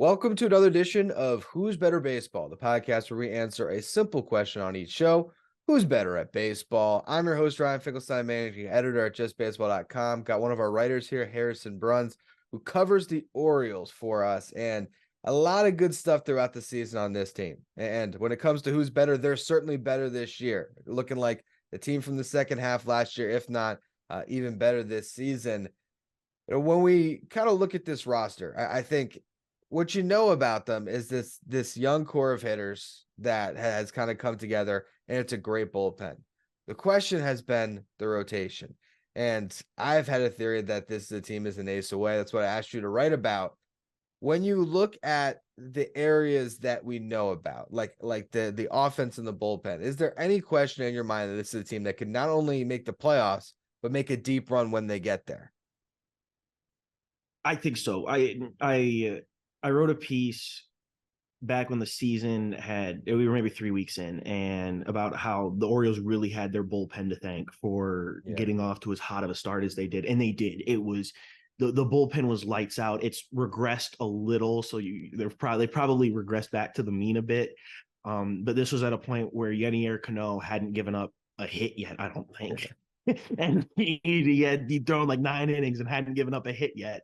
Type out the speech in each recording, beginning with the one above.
Welcome to another edition of Who's Better Baseball, the podcast where we answer a simple question on each show. Who's better at baseball? I'm your host, Ryan Finkelstein, managing editor at justbaseball.com. Got one of our writers here, Harrison Bruns, who covers the Orioles for us, and a lot of good stuff throughout the season on this team. And when it comes to who's better, they're certainly better this year. Looking like the team from the second half last year, if not even better this season. When we kind of look at this roster, I think what you know about them is this young core of hitters that has kind of come together, and it's a great bullpen. The question has been the rotation. And I've had a theory that this team is an ace away. That's what I asked you to write about. When you look at the areas that we know about, like the offense and the bullpen, is there any question in your mind that this is a team that can not only make the playoffs, but make a deep run when they get there? I think so. I wrote a piece back when the season we were maybe 3 weeks in, and about how the Orioles really had their bullpen to thank for getting off to as hot of a start as they did. And they did. It was the bullpen was lights out. It's regressed a little. So they probably regressed back to the mean a bit. But this was at a point where Yenier Cano hadn't given up a hit yet, I don't think. And he'd thrown like 9 innings and hadn't given up a hit yet.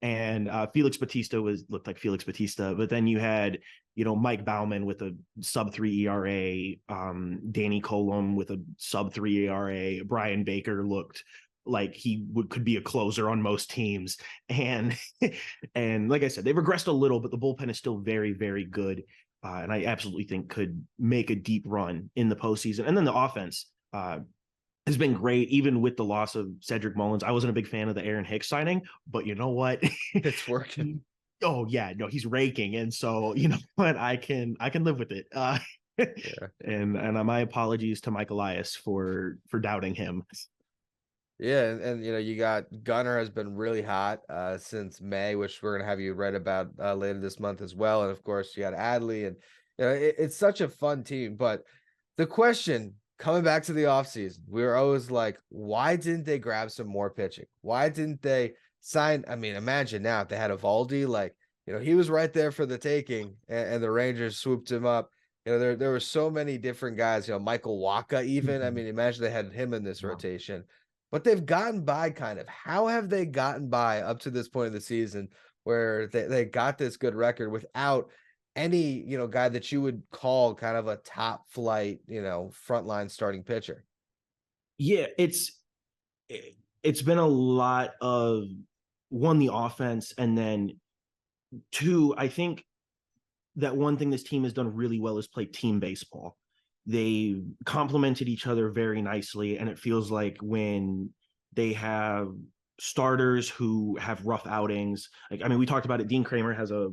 And Felix Bautista looked like Felix Bautista, but then you had, Mike Baumann with a sub-3 ERA, Danny Coulombe with a sub-3 ERA, Brian Baker looked like he could be a closer on most teams, and like I said, they've regressed a little, but the bullpen is still very, very good, and I absolutely think could make a deep run in the postseason. And then the offense has been great, even with the loss of Cedric Mullins. I wasn't a big fan of the Aaron Hicks signing, but you know what? It's working. Oh yeah, no, he's raking, and so you know what? I can live with it. Yeah. And my apologies to Mike Elias for doubting him. Yeah, and you got Gunnar has been really hot since May, which we're gonna have you write about later this month as well. And of course, you got Adley, and it's such a fun team. But the question coming back to the offseason, we were always like, why didn't they grab some more pitching? Why didn't they sign? I mean, imagine now if they had Eovaldi, like, he was right there for the taking, and the Rangers swooped him up. There were so many different guys, Michael Wacha even. I mean, imagine they had him in this rotation. But they've gotten by kind of. How have they gotten by up to this point of the season where they got this good record without any, guy that you would call kind of a top flight, frontline starting pitcher? Yeah, it's been a lot of, one, the offense, and then two, I think that one thing this team has done really well is play team baseball. They complemented each other very nicely, and it feels like when they have starters who have rough outings, we talked about it. Dean Kramer has a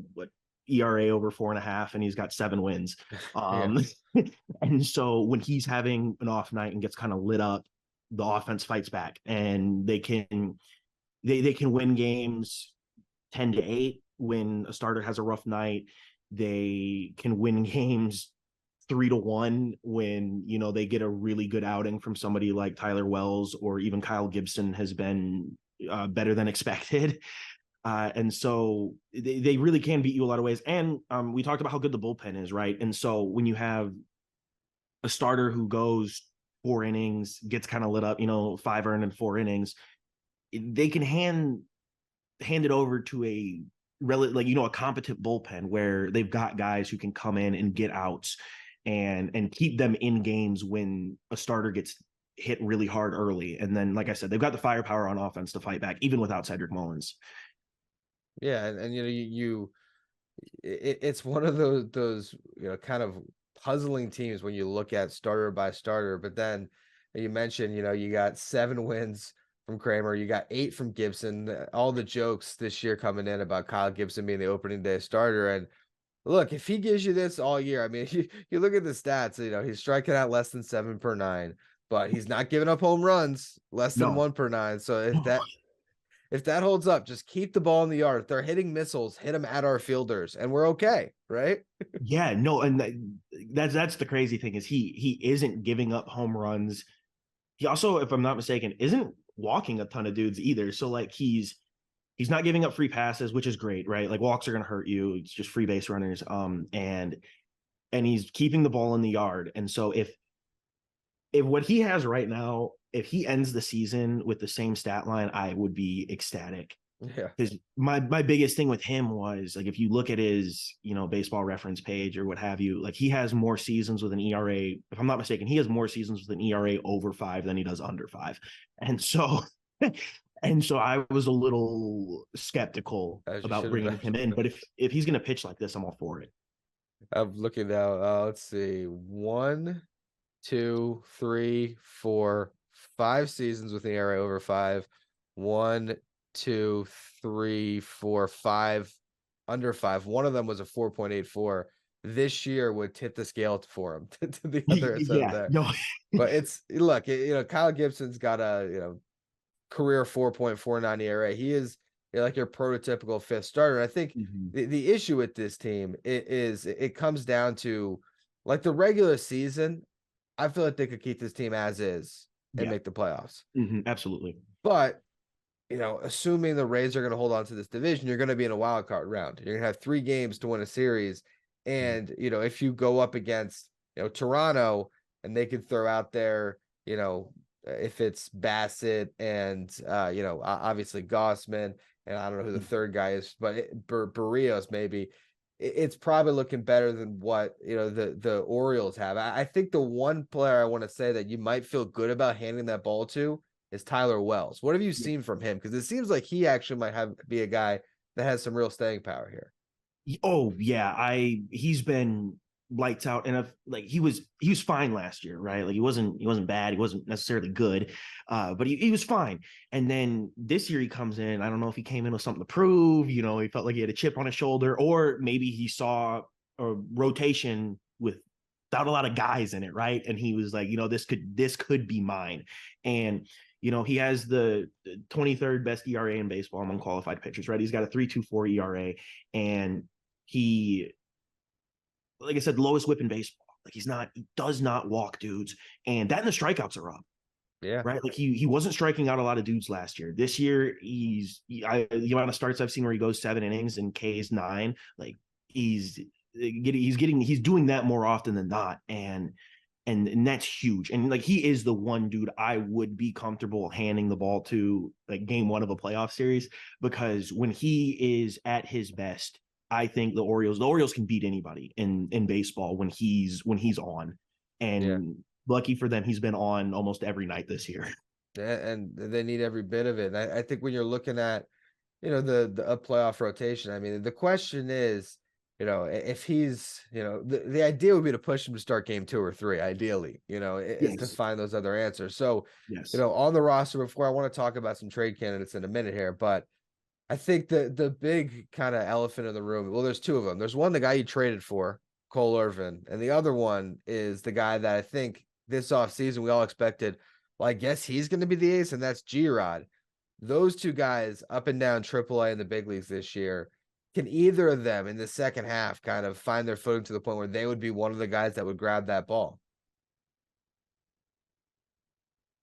ERA over 4.5, and he's got 7 wins. And so when he's having an off night and gets kind of lit up, the offense fights back, and they can win games 10-8. When a starter has a rough night, they can win games 3-1 when they get a really good outing from somebody like Tyler Wells, or even Kyle Gibson has been better than expected. And so they really can beat you a lot of ways. And we talked about how good the bullpen is, right? And so when you have a starter who goes 4 innings, gets kind of lit up, 5 earned in 4 innings, they can hand it over to a a competent bullpen where they've got guys who can come in and get outs and keep them in games when a starter gets hit really hard early. And then, like I said, they've got the firepower on offense to fight back, even without Cedric Mullins. Yeah, and it's one of those kind of puzzling teams when you look at starter by starter. But then you mentioned, you got 7 wins from Kramer, you got 8 from Gibson. All the jokes this year coming in about Kyle Gibson being the opening day starter. And look, if he gives you this all year, I mean, you look at the stats, he's striking out less than 7 per 9, but he's not giving up home runs less than 1 per 9. So if that holds up, just keep the ball in the yard. If they're hitting missiles, hit them at our fielders, and we're okay, right? Yeah, no, and that's the crazy thing is he isn't giving up home runs. He also, if I'm not mistaken, isn't walking a ton of dudes either. So like he's he's not giving up free passes, which is great, right? Like walks are going to hurt you. It's just free base runners. And he's keeping the ball in the yard. And so if what he has right now, if he ends the season with the same stat line, I would be ecstatic. Yeah. Because my biggest thing with him was like, if you look at his, baseball reference page or what have you, like he has more seasons with an ERA. If I'm not mistaken, he has more seasons with an ERA over 5 than he does under 5. And so, I was a little skeptical As you about should have bringing him in. been. But if he's going to pitch like this, I'm all for it. I'm looking now. Let's see. 1, 2, 3, 4, 5 seasons with an ERA over 5. 1, 2, 3, 4, 5 under 5. One of them was a 4.84. This year would tip the scale for him to the other side there. No. But look, Kyle Gibson's got a career 4.49 ERA. He is like your prototypical fifth starter. I think the issue with this team is it comes down to like the regular season. I feel like they could keep this team as is and make the playoffs. Absolutely. But, assuming the Rays are going to hold on to this division, you're going to be in a wild card round. You're going to have 3 games to win a series. And, if you go up against, Toronto and they could throw out there, if it's Bassett and, obviously Gossman, and I don't know who the third guy is, but Barrios maybe, it's probably looking better than what the Orioles have. I think the one player I want to say that you might feel good about handing that ball to is Tyler Wells. What have you seen from him? Because it seems like he actually might be a guy that has some real staying power here. Oh yeah, he's been lights out, and he was fine last year, right? Like he wasn't bad, he wasn't necessarily good, but he was fine. And then this year he comes in. I don't know if he came in with something to prove. He felt like he had a chip on his shoulder, or maybe he saw a rotation without a lot of guys in it, right? And he was like, this could be mine. And he has the 23rd best ERA in baseball among qualified pitchers, right? He's got a 3.24 ERA, and he, like I said, lowest whip in baseball. Like he does not walk dudes, and the strikeouts are up. Yeah. Right. Like he wasn't striking out a lot of dudes last year. This year, the amount of starts I've seen where he goes 7 innings and K's 9, like he's doing that more often than not. And that's huge. And like, he is the one dude I would be comfortable handing the ball to, like game 1 of a playoff series, because when he is at his best, I think the Orioles can beat anybody in baseball when he's on. And lucky for them, he's been on almost every night this year. And they need every bit of it. And I think when you're looking at, the playoff rotation, I mean, the question is, if he's, the idea would be to push him to start game 2 or 3, ideally, is to find those other answers. So, on the roster before, I want to talk about some trade candidates in a minute here, but I think the big kind of elephant in the room, well, there's 2 of them. There's one, the guy you traded for, Cole Irvin, and the other one is the guy that I think this offseason we all expected, well, I guess he's going to be the ace, and that's G-Rod. Those 2 guys up and down AAA in the big leagues this year, can either of them in the second half kind of find their footing to the point where they would be one of the guys that would grab that ball?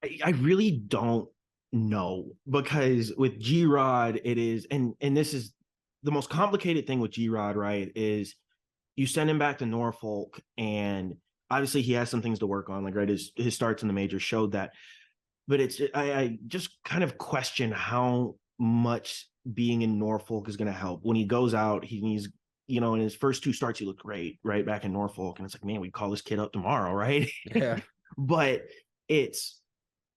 I really don't know, because with G-Rod, it is, and this is the most complicated thing with G-Rod, right, is you send him back to Norfolk, and obviously he has some things to work on, like, right, his starts in the majors showed that. But I just kind of question how much being in Norfolk is going to help. When he goes out, he's, in his first 2 starts, he looked great, right, back in Norfolk. And it's like, man, we call this kid up tomorrow, right? Yeah. But it's,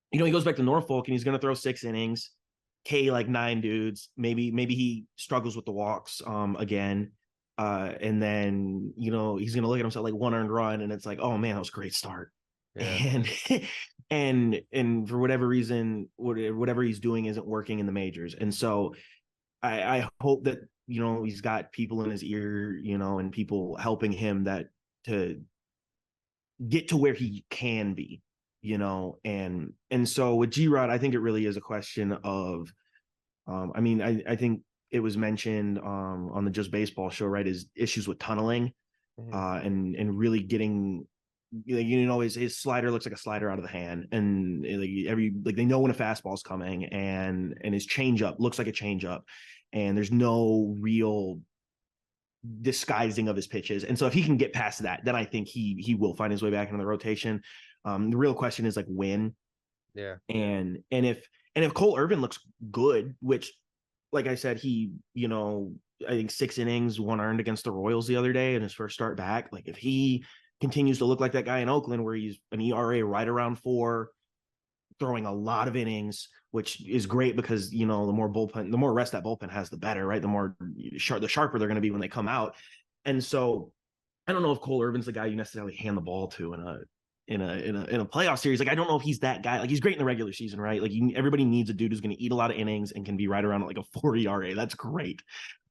he goes back to Norfolk and he's going to throw 6 innings, K like 9 dudes. Maybe he struggles with the walks again. And then, he's going to look at himself like 1 earned run. And it's like, oh man, that was a great start. Yeah. And for whatever reason, whatever he's doing isn't working in the majors. And so I hope that, he's got people in his ear, and people helping him to get to where he can be, and so with G-Rod, I think it really is a question of, I think it was mentioned on the Just Baseball show, right, is issues with tunneling, and really getting, his slider looks like a slider out of the hand, and they know when a fastball's coming, and his changeup looks like a changeup. and there's no real disguising of his pitches. And so if he can get past that, then I think he will find his way back into the rotation. The real question is like when. Yeah. And if Cole Irvin looks good, which like I said, I think 6 innings, 1 earned against the Royals the other day in his first start back. Like if he continues to look like that guy in Oakland where he's an ERA right around 4, throwing a lot of innings, which is great because the more rest that bullpen has, the better, right? The sharper they're going to be when they come out. And so I don't know if Cole Irvin's the guy you necessarily hand the ball to in a playoff series. Like I don't know if he's that guy. Like he's great in the regular season, right? Like everybody needs a dude who's going to eat a lot of innings and can be right around like a 4 ERA. That's great.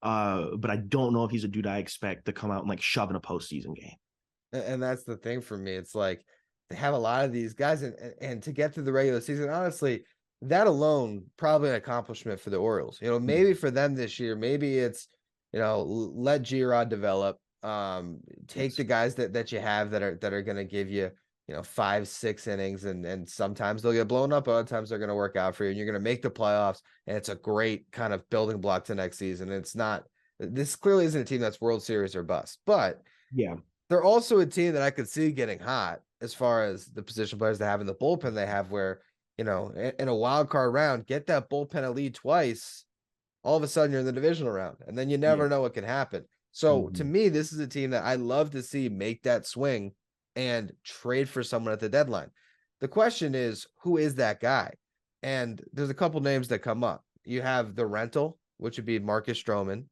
But I don't know if he's a dude I expect to come out and like shove in a postseason game. And that's the thing for me. It's like they have a lot of these guys, and to get through the regular season, honestly, that alone probably an accomplishment for the Orioles. Maybe for them this year, maybe it's let G-Rod develop. Take the guys that you have that are going to give you 5-6 innings, and sometimes they'll get blown up, other times they're going to work out for you, and you're going to make the playoffs, and it's a great kind of building block to next season. This clearly isn't a team that's World Series or bust, but yeah, they're also a team that I could see getting hot as far as the position players they have in the bullpen they have, where in a wild card round, get that bullpen a lead twice, all of a sudden you're in the divisional round, and then you never know what can happen. So to me, this is a team that I love to see make that swing and trade for someone at the deadline. The question is, who is that guy? And there's a couple names that come up. You have the rental, which would be Marcus Stroman.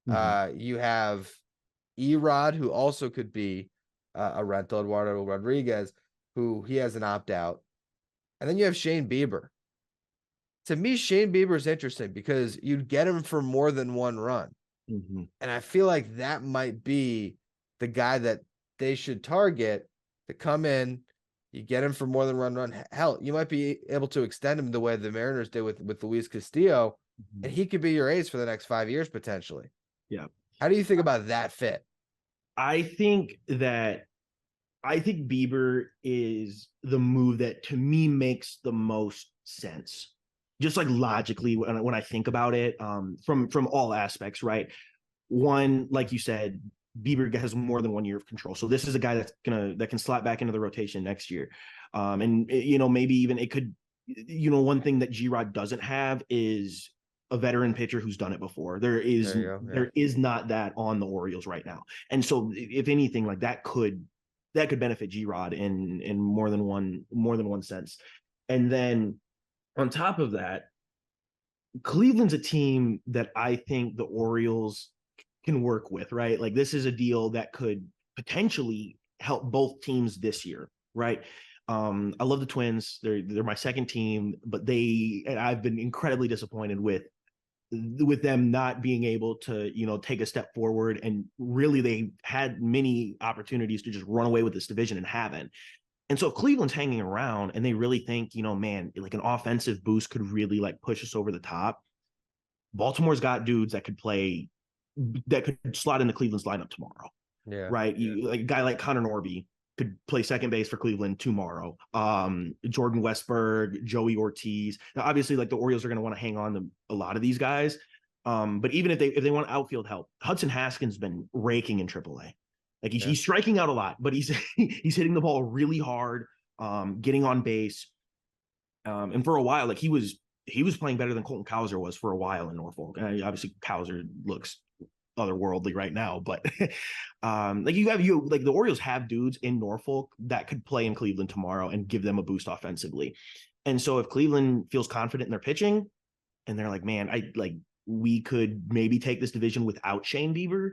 You have Erod, who also could be a rental, Eduardo Rodriguez, who he has an opt-out. And then you have Shane Bieber. To me, Shane Bieber is interesting because you'd get him for more than 1 run. And I feel like that might be the guy that they should target to come in. You get him for more than 1 run. Hell, you might be able to extend him the way the Mariners did with Luis Castillo, and he could be your ace for the next 5 years potentially. Yeah. How do you think about that fit? I think Bieber is the move that to me makes the most sense. Just like logically when I think about it, from all aspects, right? One, like you said, Bieber has more than 1 year of control. So this is a guy that can slot back into the rotation next year. And maybe even it could, one thing that G-Rod doesn't have is a veteran pitcher who's done it before. There is not that on the Orioles right now. And so if anything, like that could benefit G-Rod in more than one sense. And then on top of that, Cleveland's a team that I think the Orioles can work with, right? Like this is a deal that could potentially help both teams this year, right? I love the Twins. They're my second team, but I've been incredibly disappointed with them not being able to, take a step forward. And really they had many opportunities to just run away with this division and haven't. And so if Cleveland's hanging around and they really think, man, like an offensive boost could really like push us over the top. Baltimore's got dudes that could slot into Cleveland's lineup tomorrow. Yeah. Right. Like a guy like Connor Norby could play second base for Cleveland tomorrow. Jordan Westberg, Joey Ortiz. Now, obviously, like the Orioles are going to want to hang on to a lot of these guys. But even if they want outfield help, Hudson Haskins been raking in AAA. Like he's striking out a lot, but he's hitting the ball really hard, getting on base. And for a while, like he was playing better than Colton Cowser was for a while in Norfolk. And obviously, Cowser looks otherworldly right now, but like the Orioles have dudes in Norfolk that could play in Cleveland tomorrow and give them a boost offensively. And so if Cleveland feels confident in their pitching and they're like, man, we could maybe take this division without Shane Bieber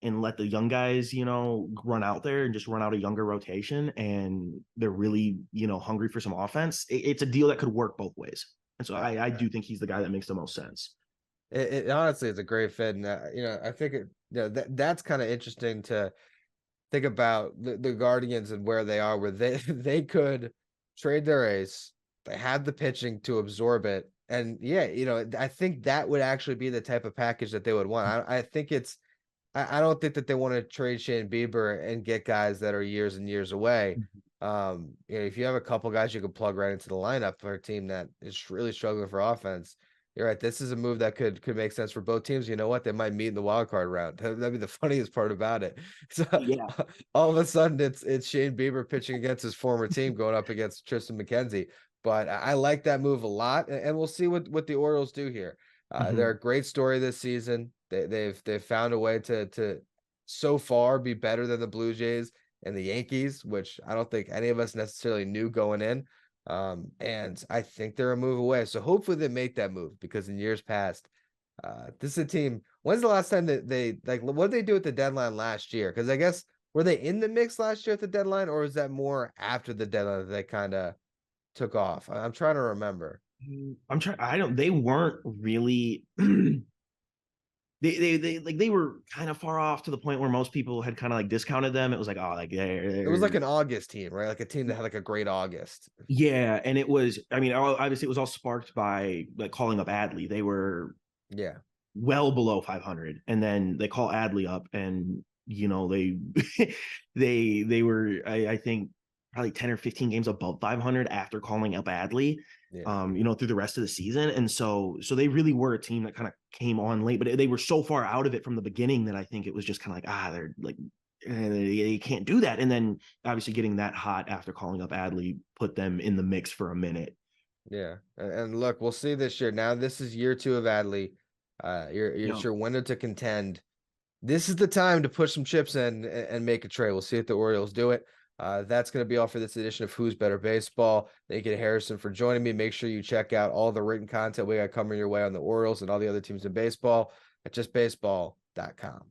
and let the young guys, run out there and just run out a younger rotation, and they're really, hungry for some offense. It's a deal that could work both ways. And so I do think he's the guy that makes the most sense. It honestly is a great fit, and I think that's kind of interesting to think about the Guardians and where they are, where they could trade their ace. They have the pitching to absorb it, and I think that would actually be the type of package that they would want. I think I don't think that they want to trade Shane Bieber and get guys that are years and years away. If you have a couple guys you can plug right into the lineup for a team that is really struggling for offense, You're right. This is a move that could make sense for both teams. You know what? They might meet in the wild card round. That'd be the funniest part about it. So Yeah. all of a sudden it's Shane Bieber pitching against his former team going up against Tristan McKenzie. But I like that move a lot, and we'll see what the Orioles do here. They're a great story this season. They've found a way to so far be better than the Blue Jays and the Yankees, which I don't think any of us necessarily knew going in. And I think they're a move away. So hopefully they make that move, because in years past, this is a team. When's the last time that they like what did they do at the deadline last year? Because I guess were they in the mix last year at the deadline, or is that more after the deadline that they kind of took off? I'm trying to remember. I'm trying. I don't. They weren't really. They were kind of far off to the point where most people had kind of like discounted them. It was like, oh, like It was like an August team, right? Like a team that had like a great August. yeah, and it was. I mean, obviously, it was all sparked by like calling up Adley. They were Yeah. well below 500, and then they call Adley up, and they they were I think probably 10 or 15 games above 500 after calling up Adley. Yeah. Through the rest of the season, and so they really were a team that kind of came on late, but they were so far out of it from the beginning that I think it was just kind of like they're like they can't do that, and then obviously getting that hot after calling up Adley put them in the mix for a minute. Yeah. And look, we'll see this year. Now this is year 2 of Adley. You're your window to contend. This is the time to push some chips in and make a trade. We'll see if the Orioles do it. That's going to be all for this edition of Who's Better Baseball. Thank you to Harrison for joining me. Make sure you check out all the written content we got coming your way on the Orioles and all the other teams in baseball at justbaseball.com.